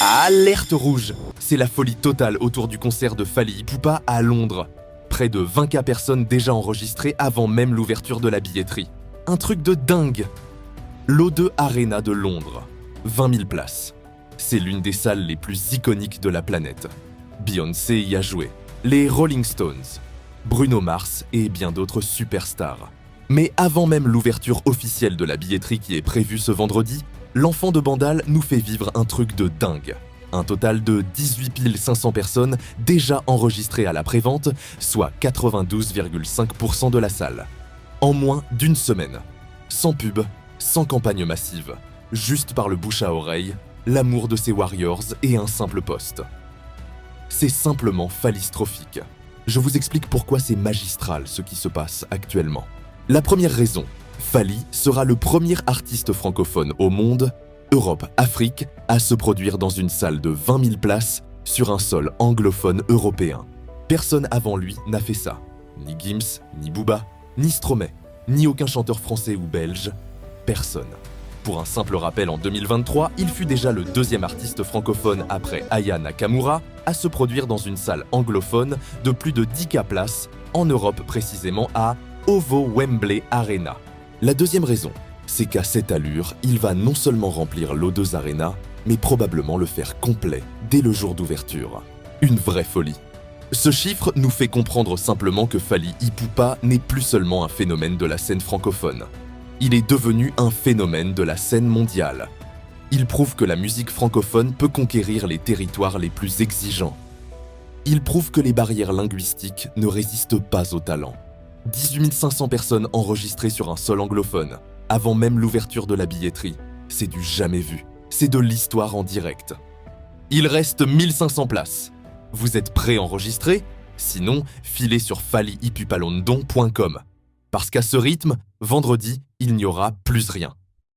Alerte rouge! C'est la folie totale autour du concert de Fally Ipupa à Londres. Près de 20K personnes déjà enregistrées avant même l'ouverture de la billetterie. Un truc de dingue! L'O2 Arena de Londres. 20 000 places. C'est l'une des salles les plus iconiques de la planète. Beyoncé y a joué, les Rolling Stones, Bruno Mars et bien d'autres superstars. Mais avant même l'ouverture officielle de la billetterie qui est prévue ce vendredi, l'enfant de Bandal nous fait vivre un truc de dingue. Un total de 18 500 personnes déjà enregistrées à la prévente, soit 92,5% de la salle. En moins d'une semaine. Sans pub, sans campagne massive. Juste par le bouche à oreille, l'amour de ses Warriors et un simple post. C'est simplement phallistrophique. Je vous explique pourquoi c'est magistral ce qui se passe actuellement. La première raison, Fally sera le premier artiste francophone au monde, Europe, Afrique, à se produire dans une salle de 20 000 places sur un sol anglophone européen. Personne avant lui n'a fait ça. Ni Gims, ni Booba, ni Stromae, ni aucun chanteur français ou belge. Personne. Pour un simple rappel, en 2023, il fut déjà le deuxième artiste francophone après Aya Nakamura à se produire dans une salle anglophone de plus de 10K places, en Europe précisément à OVO Wembley Arena. La deuxième raison, c'est qu'à cette allure, il va non seulement remplir l'O2 Arena, mais probablement le faire complet dès le jour d'ouverture. Une vraie folie. Ce chiffre nous fait comprendre simplement que Fally Ipupa n'est plus seulement un phénomène de la scène francophone. Il est devenu un phénomène de la scène mondiale. Il prouve que la musique francophone peut conquérir les territoires les plus exigeants. Il prouve que les barrières linguistiques ne résistent pas au talent. 18 500 personnes enregistrées sur un sol anglophone, avant même l'ouverture de la billetterie. C'est du jamais vu. C'est de l'histoire en direct. Il reste 1500 places. Vous êtes prêts à enregistrer? Sinon, filez sur fallyipupalondon.com. Parce qu'à ce rythme, vendredi, il n'y aura plus rien.